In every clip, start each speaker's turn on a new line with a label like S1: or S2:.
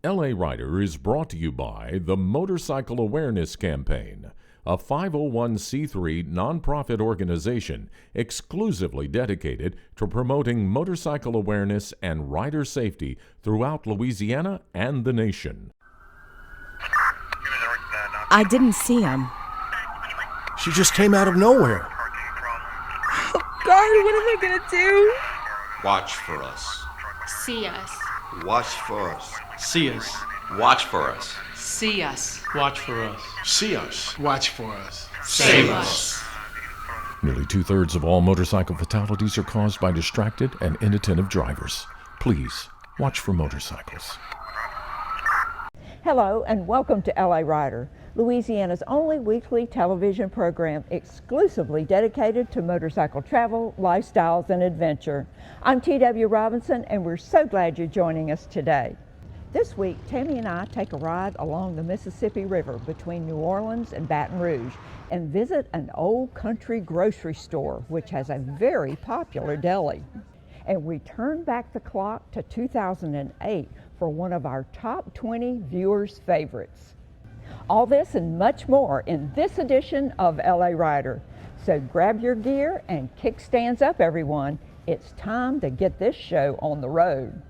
S1: LA Rider is brought to you by the Motorcycle Awareness Campaign, a 501c3 nonprofit organization exclusively dedicated to promoting motorcycle awareness and rider safety throughout Louisiana and the nation.
S2: I didn't see him.
S3: She just came out of nowhere.
S2: Oh, God, what am I gonna do?
S4: Watch for us.
S5: See us.
S4: Watch for us.
S6: See us.
S4: Watch for us.
S5: See us.
S6: Watch for us.
S3: See us. Watch for us.
S5: Save us.
S1: Nearly two-thirds of all motorcycle fatalities are caused by distracted and inattentive drivers. Please, watch for motorcycles.
S7: Hello and welcome to LA Rider, Louisiana's only weekly television program exclusively dedicated to motorcycle travel, lifestyles, and adventure. I'm T.W. Robinson and we're so glad you're joining us today. This week, Tammy and I take a ride along the Mississippi River between New Orleans and Baton Rouge and visit an old country grocery store which has a very popular deli. And we turn back the clock to 2008 for one of our top 20 viewers' favorites. All this and much more in this edition of LA Rider. So grab your gear and kickstands up, everyone. It's time to get this show on the road.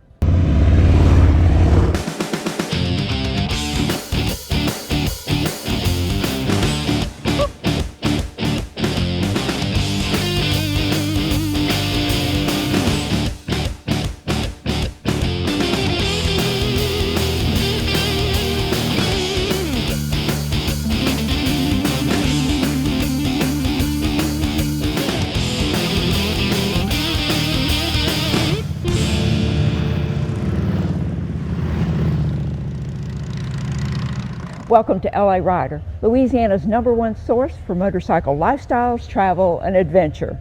S7: Welcome to LA Rider, Louisiana's #1 source for motorcycle lifestyles, travel, and adventure.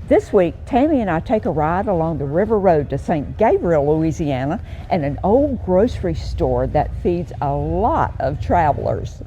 S7: This week, Tammy and I take a ride along the river road to St. Gabriel, Louisiana, and an old grocery store that feeds a lot of travelers.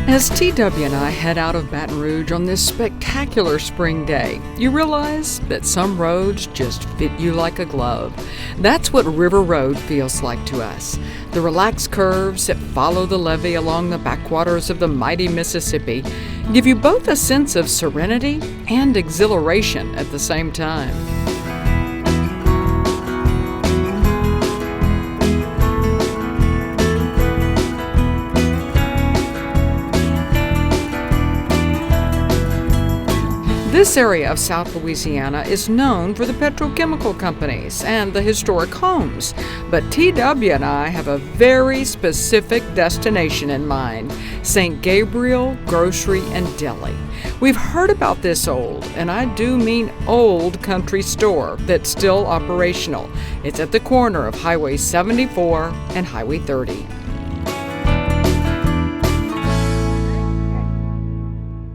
S8: As TW and I head out of Baton Rouge on this spectacular spring day, you realize that some roads just fit you like a glove. That's what River Road feels like to us. The relaxed curves that follow the levee along the backwaters of the mighty Mississippi give you both a sense of serenity and exhilaration at the same time. This area of South Louisiana is known for the petrochemical companies and the historic homes, but TW and I have a very specific destination in mind, St. Gabriel Grocery and Deli. We've heard about this old, and I do mean old, country store that's still operational. It's at the corner of Highway 74 and Highway 30.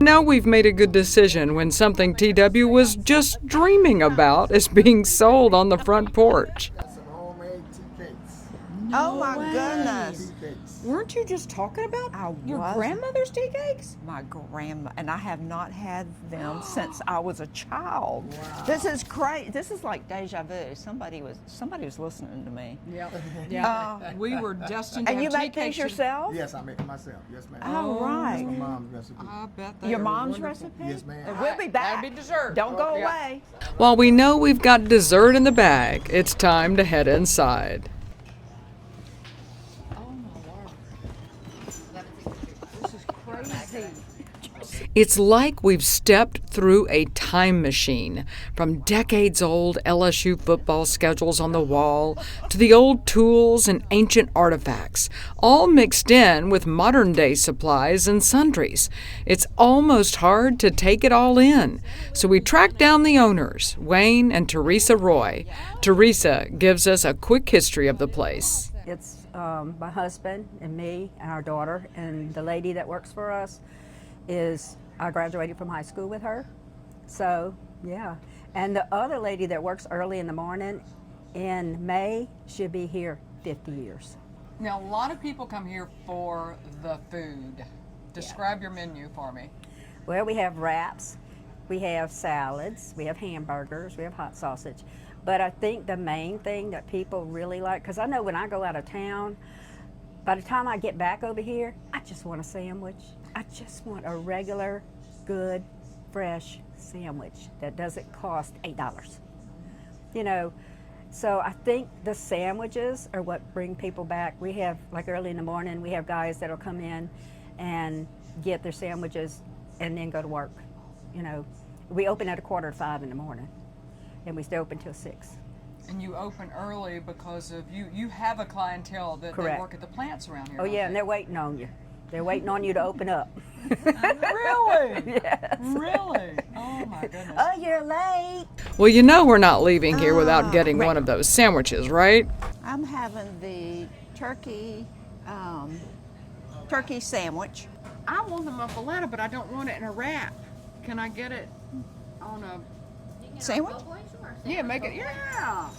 S8: Now we've made a good decision when something TW was just dreaming about is being sold on the front porch.
S3: Some homemade tea cakes.
S7: Oh my goodness.
S3: Tea cakes.
S2: Weren't you just talking about your grandmother's tea cakes?
S7: My grandma, and I have not had them since I was a child.
S3: Wow.
S7: This is great. This is like deja vu. Somebody was listening to me.
S8: Yeah, we were destined to
S7: And
S8: have
S7: you
S8: tea
S7: make these
S8: cakes.
S7: yourself?
S3: Yes, I make it myself. Yes, ma'am.
S7: Oh, right.
S3: That's my mom's recipe.
S8: I bet they
S7: Your
S8: are
S7: mom's
S8: wonderful.
S7: recipe?
S3: Yes, ma'am.
S7: And we'll be back.
S8: That'd be dessert.
S7: Don't go
S8: Yeah.
S7: away.
S8: While we know we've got dessert in the bag, it's time to head inside. It's like we've stepped through a time machine, from decades-old LSU football schedules on the wall to the old tools and ancient artifacts, all mixed in with modern-day supplies and sundries. It's almost hard to take it all in. So we track down the owners, Wayne and Teresa Roy. Teresa gives us a quick history of the place.
S9: It's my husband and me and our daughter, and the lady that works for us I graduated from high school with her. So, yeah. And the other lady that works early in the morning in May should be here 50 years.
S8: Now, a lot of people come here for the food. Describe your menu for me.
S9: Well, we have wraps, we have salads, we have hamburgers, we have hot sausage. But I think the main thing that people really like, because I know when I go out of town, by the time I get back over here, I just want a sandwich. I just want a regular, good, fresh sandwich that doesn't cost $8. You know, so I think the sandwiches are what bring people back. We have, like early in the morning, we have guys that'll come in and get their sandwiches and then go to work. You know, we open at 4:45 in the morning, and we stay open till 6.
S8: And you open early because of you have a clientele that
S9: Correct.
S8: they work at the plants around here.
S9: Oh
S8: don't
S9: yeah,
S8: they?
S9: and they're waiting on you. They're waiting on you to open up.
S8: Really?
S9: Yes.
S8: Really? Oh my goodness.
S9: Oh, you're late.
S8: Well, you know we're not leaving here without getting one of those sandwiches, right?
S2: I'm having the turkey sandwich. I want the muffaletta, but I don't want it in a wrap. Can I get it on a
S6: Sandwich?
S2: Yeah, make it. Yeah.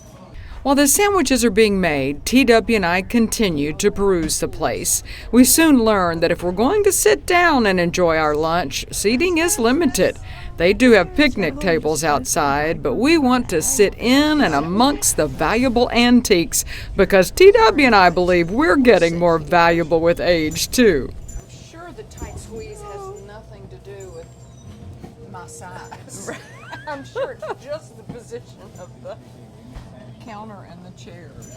S8: While the sandwiches are being made, TW and I continue to peruse the place. We soon learn that if we're going to sit down and enjoy our lunch, seating is limited. They do have picnic tables outside, but we want to sit in and amongst the valuable antiques because TW and I believe we're getting more valuable with age, too. I'm sure the tight squeeze has nothing to do with my size. I'm sure it's just the position of the counter and the chairs.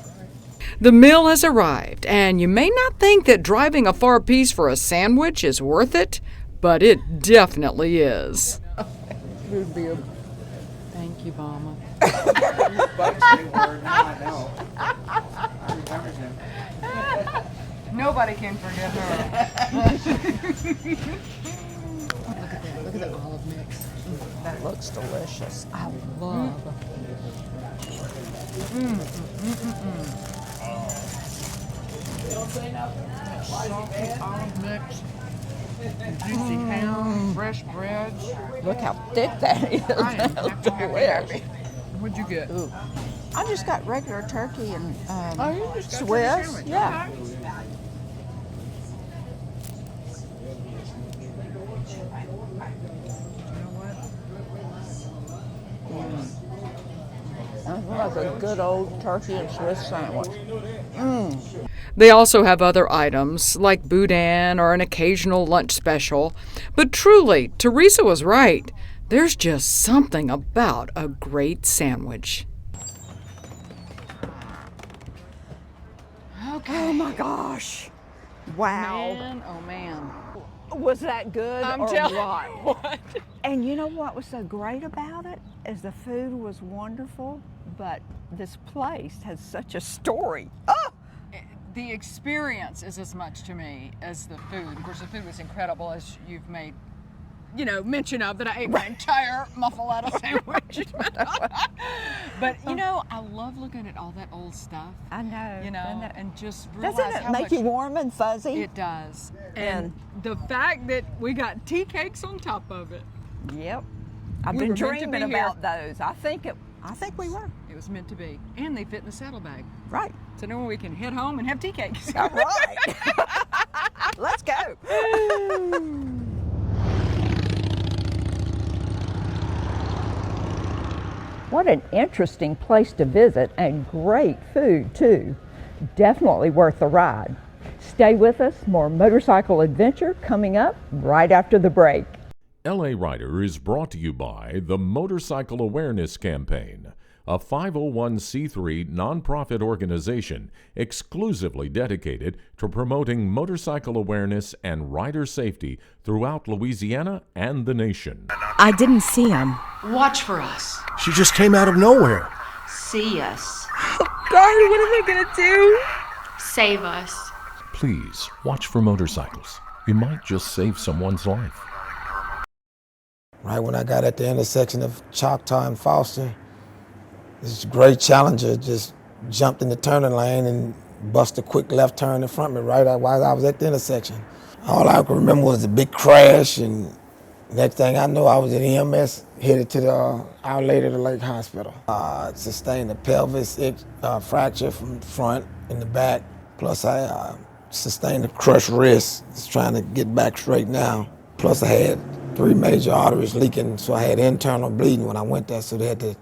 S8: The meal has arrived, and you may not think that driving a far piece for a sandwich is worth it, but it definitely is. Thank you, Mama. Nobody can forget her. Look at the olive mix.
S2: That looks delicious.
S8: I love. Salty olive mix, juicy ham, fresh bread.
S2: Look how thick that is.
S8: I am
S2: That's
S8: happy.
S2: delish.
S8: What'd you get?
S2: I just got regular turkey and
S8: You just got
S2: Swiss.
S8: your sandwich.
S2: Yeah.
S8: Okay.
S2: That was a good old turkey and Swiss sandwich.
S8: They also have other items, like boudin or an occasional lunch special. But truly, Teresa was right. There's just something about a great sandwich.
S2: Okay. Oh my gosh. Wow.
S8: Man, oh man.
S2: Was that good
S8: I'm
S2: or
S8: telling
S2: what?
S8: What?
S2: And you know what was so great about it is the food was wonderful, but this place has such a story. Oh!
S8: The experience is as much to me as the food. Of course, the food was incredible, as you've made, mention of, that I ate my entire muffaletta sandwich. But, I love looking at all that old stuff.
S2: I know.
S8: And just realize
S2: Doesn't it
S8: how
S2: make
S8: much
S2: you warm and fuzzy?
S8: it does. And the fact that we got tea cakes on top of it.
S2: Yep. I've
S8: We
S2: been
S8: were meant to
S2: dreaming
S8: be here.
S2: about those. I think we were.
S8: It was meant to be. And they fit in the saddlebag.
S2: Right.
S8: So now we can head home and have tea cakes.
S2: All right. Let's go. What an interesting place to visit, and great food too. Definitely worth the ride. Stay with us, more motorcycle adventure coming up right after the break.
S1: LA Rider is brought to you by the Motorcycle Awareness Campaign, a 501c3 nonprofit organization exclusively dedicated to promoting motorcycle awareness and rider safety throughout Louisiana and the nation.
S6: I didn't see him.
S5: Watch for us.
S3: She just came out of nowhere.
S5: See us.
S2: Gardy, what am I gonna do?
S5: Save us.
S1: Please watch for motorcycles. You might just save someone's life.
S10: Right when I got at the intersection of Choctaw and Foster, this great Challenger just jumped in the turning lane and bust a quick left turn in front of me right while I was at the intersection. All I could remember was the big crash and Next thing I know, I was in EMS, headed to the Our Lady of the Lake Hospital. Sustained a pelvis fracture from the front and the back. Plus I sustained a crushed wrist. Just trying to get back straight now. Plus I had 3 major arteries leaking, so I had internal bleeding when I went there, so they had to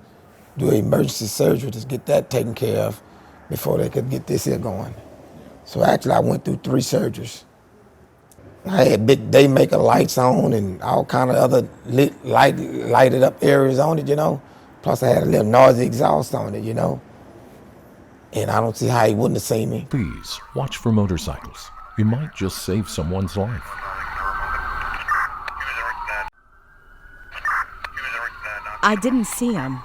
S10: do emergency surgery to get that taken care of before they could get this here going. So actually I went through 3 surgeries. I had big daymaker lights on and all kind of other lighted up areas on it, you know. Plus I had a little noisy exhaust on it, you know. And I don't see how he wouldn't have seen me.
S1: Please watch for motorcycles. You might just save someone's life.
S6: I didn't see him.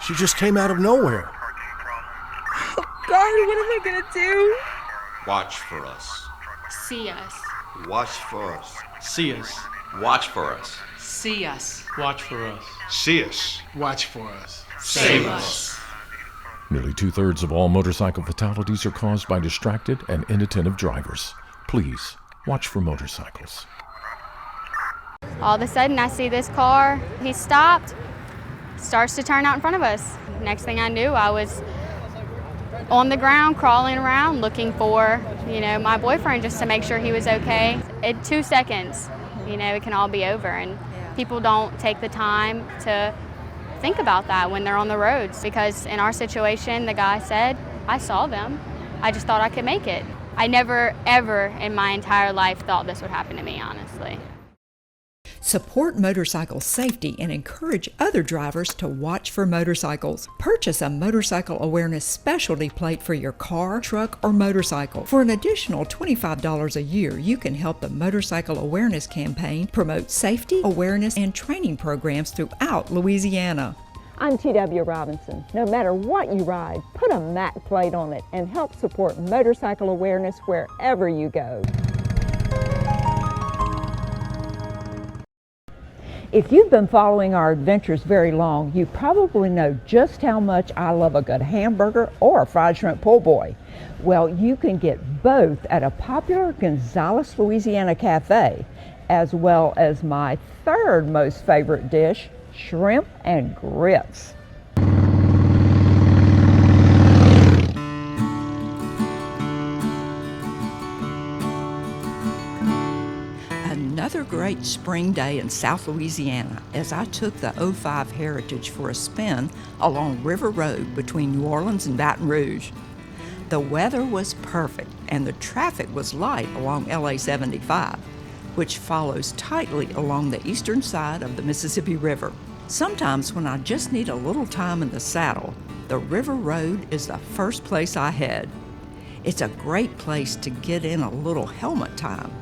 S3: She just came out of nowhere.
S6: Oh, God, what am I gonna do?
S4: Watch for us.
S5: See us.
S4: Watch for us.
S11: See us.
S4: Watch for us.
S5: See us.
S11: Watch for us.
S3: See us. Watch for us.
S5: Save us.
S1: Nearly 2/3 of all motorcycle fatalities are caused by distracted and inattentive drivers. Please watch for motorcycles.
S12: All of a sudden, I see this car. He stopped, starts to turn out in front of us. Next thing I knew, I was on the ground, crawling around, looking for, my boyfriend just to make sure he was okay. In 2 seconds, it can all be over. And people don't take the time to think about that when they're on the roads, because in our situation, the guy said, I saw them. I just thought I could make it. I never, ever in my entire life thought this would happen to me, honestly.
S2: Support motorcycle safety and encourage other drivers to watch for motorcycles. Purchase a motorcycle awareness specialty plate for your car, truck, or motorcycle. For an additional $25 a year, you can help the Motorcycle Awareness Campaign promote safety, awareness, and training programs throughout Louisiana. I'm T.W. Robinson. No matter what you ride, put a MAC plate on it and help support motorcycle awareness wherever you go. If you've been following our adventures very long, you probably know just how much I love a good hamburger or a fried shrimp po' boy. Well, you can get both at a popular Gonzales, Louisiana cafe, as well as my third most favorite dish, shrimp and grits. Another great spring day in South Louisiana as I took the 05 Heritage for a spin along River Road between New Orleans and Baton Rouge. The weather was perfect and the traffic was light along LA 75, which follows tightly along the eastern side of the Mississippi River. Sometimes when I just need a little time in the saddle, the River Road is the first place I head. It's a great place to get in a little helmet time.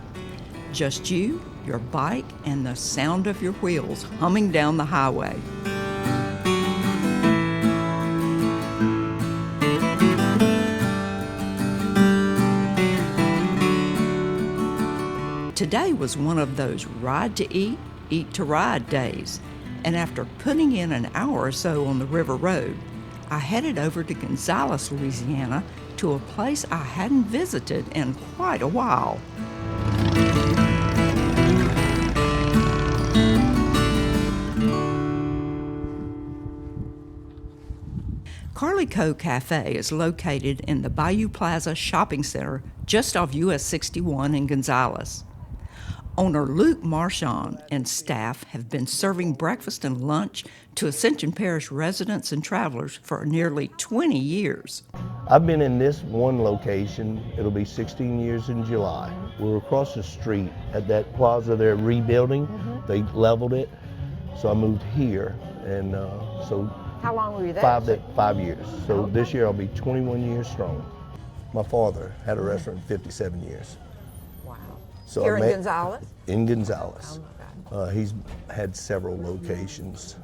S2: Just you, your bike, and the sound of your wheels humming down the highway. Today was one of those ride to eat, eat to ride days, and after putting in an hour or so on the River Road, I headed over to Gonzales, Louisiana, to a place I hadn't visited in quite a while. Carli-co Cafe is located in the Bayou Plaza Shopping Center just off US 61 in Gonzales. Owner Luke Marchand and staff have been serving breakfast and lunch to Ascension Parish residents and travelers for nearly 20 years.
S13: I've been in this one location, it'll be 16 years in July. We're across the street at that plaza they're rebuilding. They leveled it, so I moved here, and so
S7: how long were you there?
S13: 5 years. So this year I'll be 21 years strong. My father had a restaurant 57 years.
S7: Wow.
S13: So
S7: Here in Gonzales?
S13: In Gonzales.
S7: Oh my God.
S13: He's had several locations.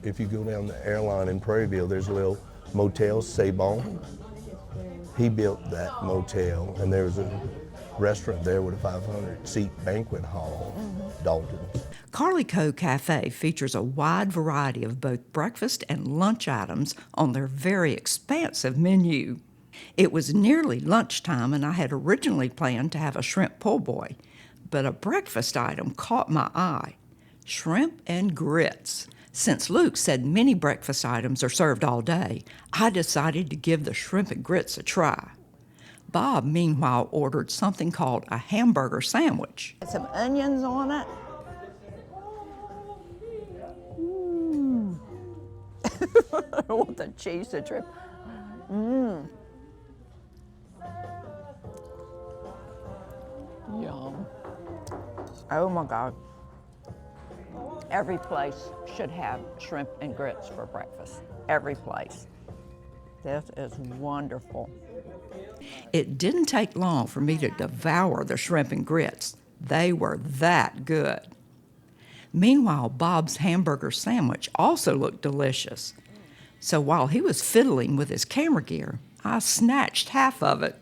S13: If you go down the airline in Prairieville, there's a little motel, C'est Bon. He built that motel, and there was a restaurant there with a 500-seat banquet hall, Dalton's.
S2: Carli-co Cafe features a wide variety of both breakfast and lunch items on their very expansive menu. It was nearly lunchtime and I had originally planned to have a shrimp po' boy,
S11: but a breakfast item caught my eye: shrimp and grits. Since Luke said many breakfast items are served all day, I decided to give the shrimp and grits a try. Bob, meanwhile, ordered something called a hamburger sandwich.
S2: Some onions on it. I want the cheese to drip. Yum. Oh my God. Every place should have shrimp and grits for breakfast. Every place. This is wonderful.
S11: It didn't take long for me to devour the shrimp and grits. They were that good. Meanwhile, Bob's hamburger sandwich also looked delicious. So while he was fiddling with his camera gear, I snatched half of it.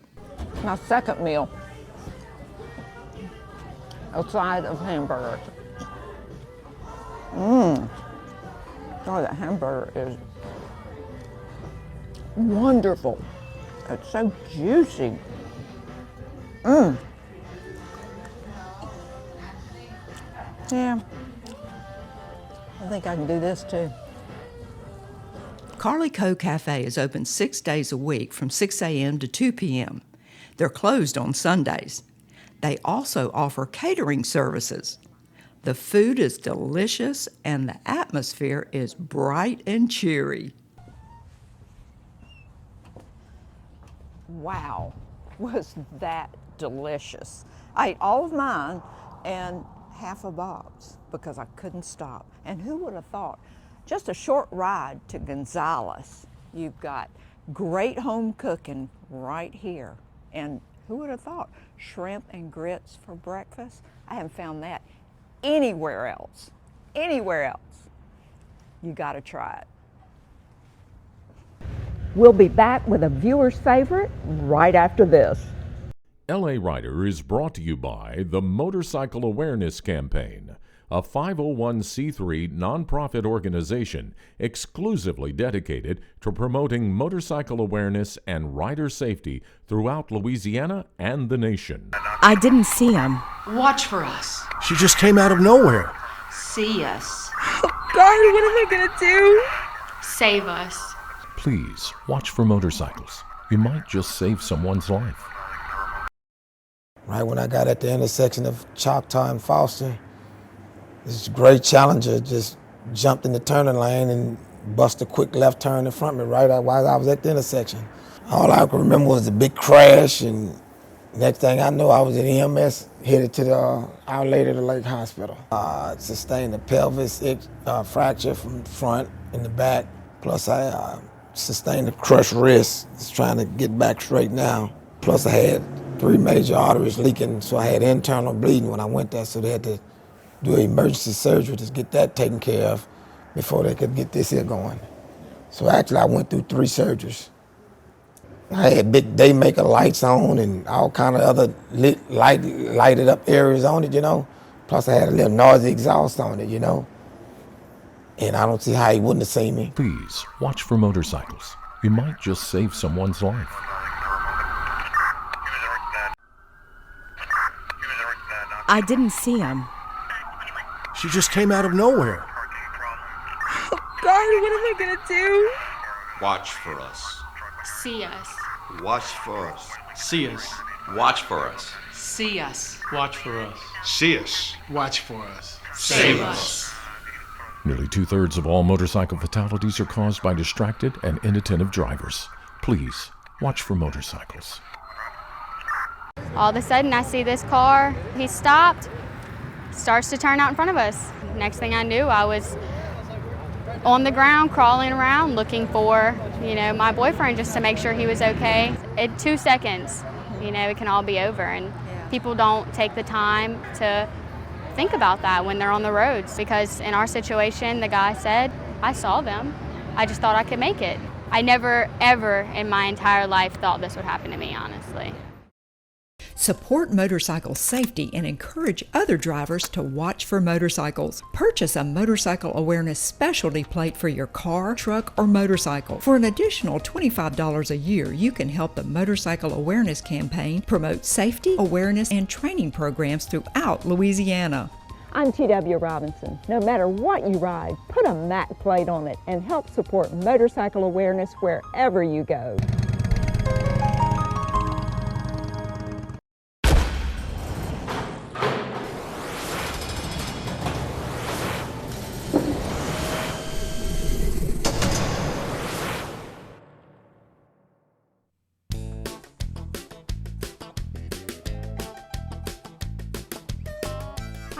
S2: My second meal, outside of hamburgers. Oh, that hamburger is wonderful. It's so juicy. Yeah, I think I can do this too.
S11: Carli-co Cafe is open 6 days a week from 6 a.m. to 2 p.m. They're closed on Sundays. They also offer catering services. The food is delicious and the atmosphere is bright and cheery.
S2: Wow, was that delicious. I ate all of mine and half of Bob's because I couldn't stop. And who would have thought? Just a short ride to Gonzales. You've got great home cooking right here. And who would have thought? Shrimp and grits for breakfast? I haven't found that anywhere else. Anywhere else. You gotta try it. We'll be back with a viewer's favorite right after this.
S1: LA Rider is brought to you by the Motorcycle Awareness Campaign, a 501c3 nonprofit organization exclusively dedicated to promoting motorcycle awareness and rider safety throughout Louisiana and the nation.
S6: I didn't see him.
S5: Watch for us.
S3: She just came out of nowhere.
S5: See us.
S6: Oh, God, what am I gonna do?
S5: Save us.
S1: Please watch for motorcycles. You might just save someone's life.
S10: Right when I got at the intersection of Choctaw and Foster, this great Challenger just jumped in the turning lane and busted a quick left turn in front of me right while I was at the intersection. All I could remember was the big crash, and next thing I know, I was in EMS, headed to the Our Lady of the Lake Hospital. Sustained a pelvis fracture from the front and the back, plus I sustained a crushed wrist, just trying to get back straight now. Plus I had 3 major arteries leaking, so I had internal bleeding when I went there, so they had to do emergency surgery to get that taken care of before they could get this here going. So actually I went through 3 surgeries. I had big daymaker lights on and all kind of other lighted up areas on it, you know. Plus I had a little noisy exhaust on it, you know. And I don't see how he wouldn't have seen me.
S1: Please watch for motorcycles. You might just save someone's life.
S6: I didn't see him.
S3: She just came out of nowhere.
S6: Oh, God, what am I gonna do?
S4: Watch for us.
S5: See us.
S4: Watch for us.
S3: See us.
S4: Watch for us.
S5: See us.
S3: Watch for us.
S4: See us.
S3: Watch for us.
S5: Save us.
S1: Nearly 2/3 of all motorcycle fatalities are caused by distracted and inattentive drivers. Please watch for motorcycles.
S12: All of a sudden, I see this car. He stopped, starts to turn out in front of us. Next thing I knew, I was on the ground, crawling around, looking for, my boyfriend just to make sure he was okay. In 2 seconds, it can all be over. And people don't take the time to think about that when they're on the roads, because in our situation, the guy said, I saw them. I just thought I could make it. I never, ever in my entire life thought this would happen to me, honestly.
S11: Support motorcycle safety and encourage other drivers to watch for motorcycles. Purchase a motorcycle awareness specialty plate for your car, truck, or motorcycle. For an additional $25 a year, you can help the Motorcycle Awareness Campaign promote safety, awareness, and training programs throughout Louisiana.
S7: I'm T.W. Robinson. No matter what you ride, put a MAC plate on it and help support motorcycle awareness wherever you go.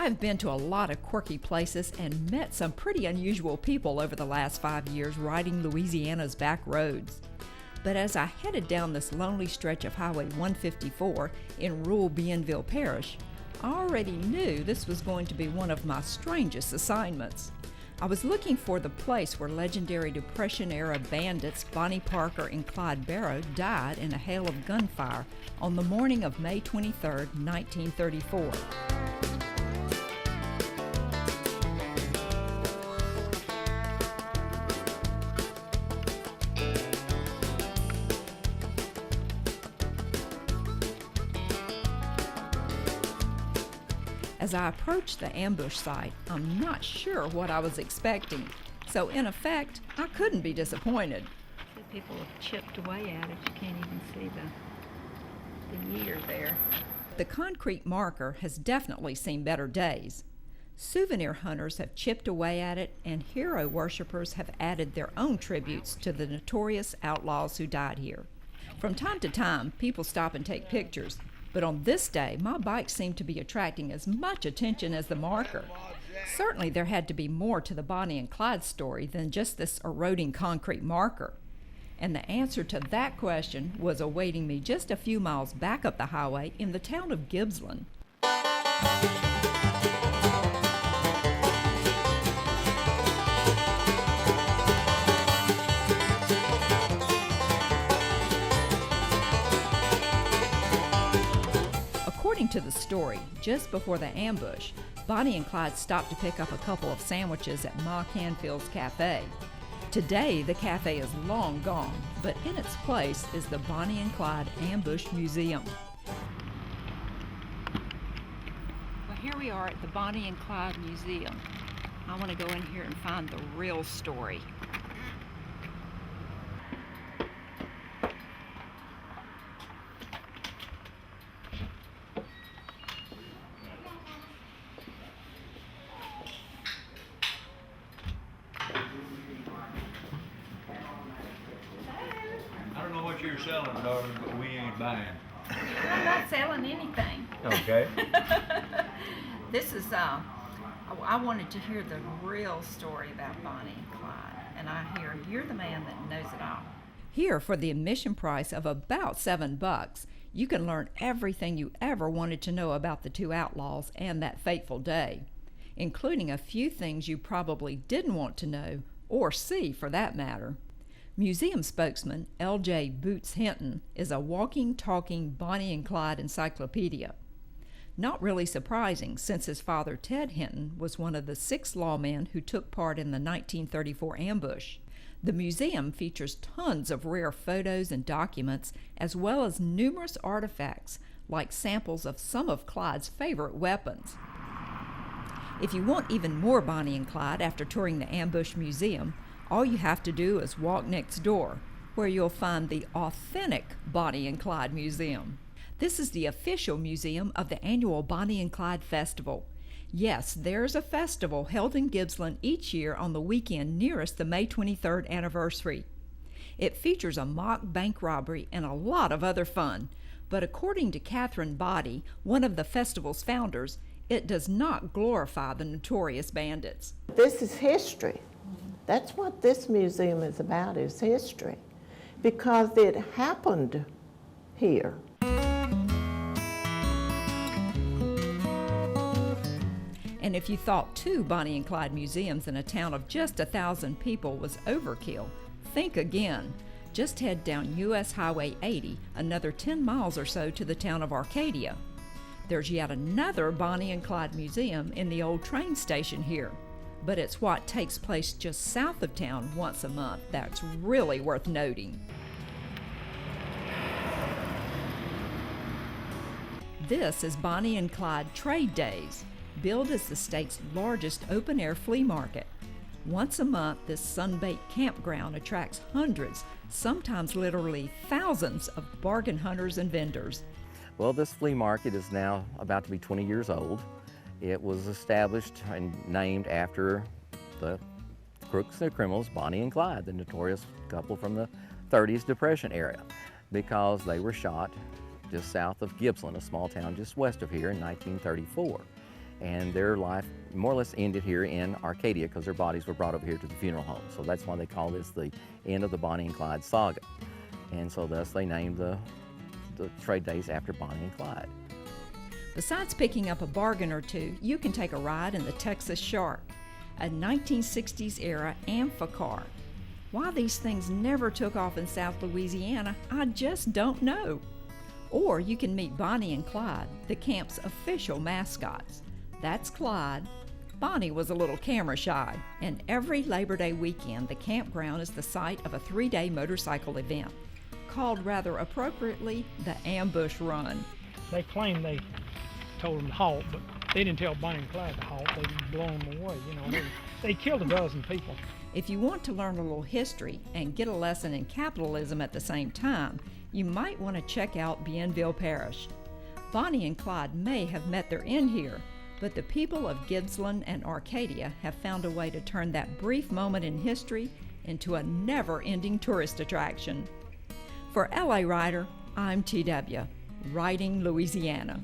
S11: I've been to a lot of quirky places and met some pretty unusual people over the last 5 years riding Louisiana's back roads. But as I headed down this lonely stretch of Highway 154 in rural Bienville Parish, I already knew this was going to be one of my strangest assignments. I was looking for the place where legendary Depression-era bandits Bonnie Parker and Clyde Barrow died in a hail of gunfire on the morning of May 23, 1934. As I approached the ambush site, I'm not sure what I was expecting, so in effect, I couldn't be disappointed.
S14: People have chipped away at it. You can't even see the year there.
S11: The concrete marker has definitely seen better days. Souvenir hunters have chipped away at it, and hero worshippers have added their own tributes to the notorious outlaws who died here. From time to time, people stop and take pictures. But on this day, my bike seemed to be attracting as much attention as the marker. Certainly there had to be more to the Bonnie and Clyde story than just this eroding concrete marker. And the answer to that question was awaiting me just a few miles back up the highway in the town of Gibbsland. According to the story, just before the ambush, Bonnie and Clyde stopped to pick up a couple of sandwiches at Ma Canfield's Cafe. Today, the cafe is long gone, but in its place is the Bonnie and Clyde Ambush Museum. Well, here we are at the Bonnie and Clyde Museum. I want to go in here and find the real story.
S15: You're selling, darling, but we ain't buying.
S14: I'm not selling anything.
S15: Okay.
S14: This is, I wanted to hear the real story about Bonnie and Clyde, and I hear you're the man that knows it all.
S11: Here, for the admission price of about $7, you can learn everything you ever wanted to know about the two outlaws and that fateful day, including a few things you probably didn't want to know, or see for that matter. Museum spokesman L.J. Boots Hinton is a walking, talking Bonnie and Clyde encyclopedia. Not really surprising, since his father Ted Hinton was one of the 6 lawmen who took part in the 1934 ambush. The museum features tons of rare photos and documents, as well as numerous artifacts, like samples of some of Clyde's favorite weapons. If you want even more Bonnie and Clyde after touring the Ambush Museum, all you have to do is walk next door, where you'll find the authentic Bonnie and Clyde Museum. This is the official museum of the annual Bonnie and Clyde Festival. Yes, there's a festival held in Gibbsland each year on the weekend nearest the May 23rd anniversary. It features a mock bank robbery and a lot of other fun, but according to Catherine Boddy, one of the festival's founders, it does not glorify the notorious bandits.
S16: This is history. That's what this museum is about, is history, because it happened here.
S11: And if you thought 2 Bonnie and Clyde museums in a town of just 1,000 people was overkill, think again. Just head down U.S. Highway 80, another 10 miles or so to the town of Arcadia. There's yet another Bonnie and Clyde Museum in the old train station here, but it's what takes place just south of town once a month that's really worth noting. This is Bonnie and Clyde Trade Days, billed as the state's largest open-air flea market. Once a month, this sun-baked campground attracts hundreds, sometimes literally thousands of bargain hunters and vendors.
S17: Well, this flea market is now about to be 20 years old. It was established and named after the crooks and criminals, Bonnie and Clyde, the notorious couple from the 30s Depression era, because they were shot just south of Gippsland, a small town just west of here, in 1934. And their life more or less ended here in Arcadia because their bodies were brought over here to the funeral home. So that's why they call this the end of the Bonnie and Clyde saga. And so thus they named the trade days after Bonnie and Clyde.
S11: Besides picking up a bargain or two, you can take a ride in the Texas Shark, a 1960s era amphicar. Why these things never took off in South Louisiana, I just don't know. Or you can meet Bonnie and Clyde, the camp's official mascots. That's Clyde. Bonnie was a little camera shy, and every Labor Day weekend the campground is the site of a 3-day motorcycle event, called rather appropriately the Ambush Run.
S18: They claim they told them to halt, but they didn't tell Bonnie and Clyde to halt. They just blown them away. They killed a dozen people.
S11: If you want to learn a little history and get a lesson in capitalism at the same time, you might want to check out Bienville Parish. Bonnie and Clyde may have met their end here, but the people of Gippsland and Arcadia have found a way to turn that brief moment in history into a never-ending tourist attraction. For LA Rider, I'm TW, Riding Louisiana.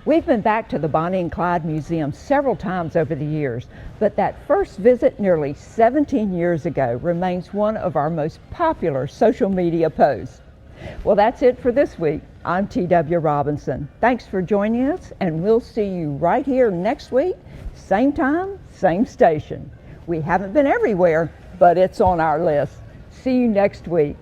S2: We've been back to the Bonnie and Clyde Museum several times over the years, but that first visit nearly 17 years ago remains one of our most popular social media posts. Well, that's it for this week. I'm TW Robinson. Thanks for joining us, and we'll see you right here next week, same time, same station. We haven't been everywhere, but it's on our list. See you next week.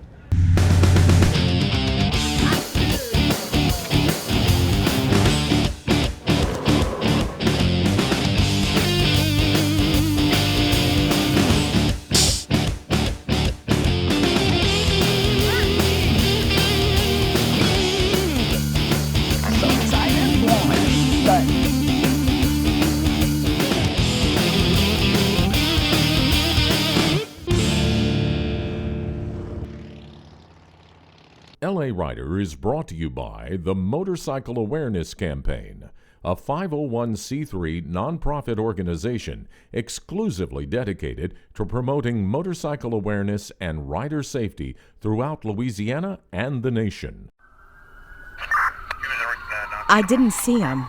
S1: LA Rider is brought to you by the Motorcycle Awareness Campaign, a 501c3 nonprofit organization exclusively dedicated to promoting motorcycle awareness and rider safety throughout Louisiana and the nation.
S6: I didn't see him.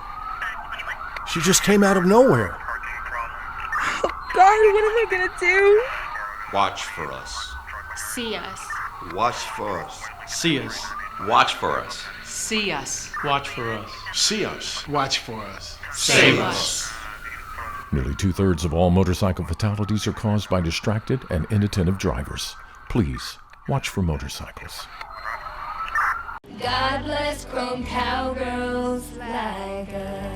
S3: She just came out of nowhere.
S6: Oh, God, what am I gonna do?
S4: Watch for us.
S5: See us.
S4: Watch for us.
S3: See us.
S4: Watch for us.
S5: See us.
S3: Watch for us. See us. Watch for us.
S5: Save us.
S1: Nearly 2/3 of all motorcycle fatalities are caused by distracted and inattentive drivers. Please, watch for motorcycles.
S19: God bless chrome cowgirls like us.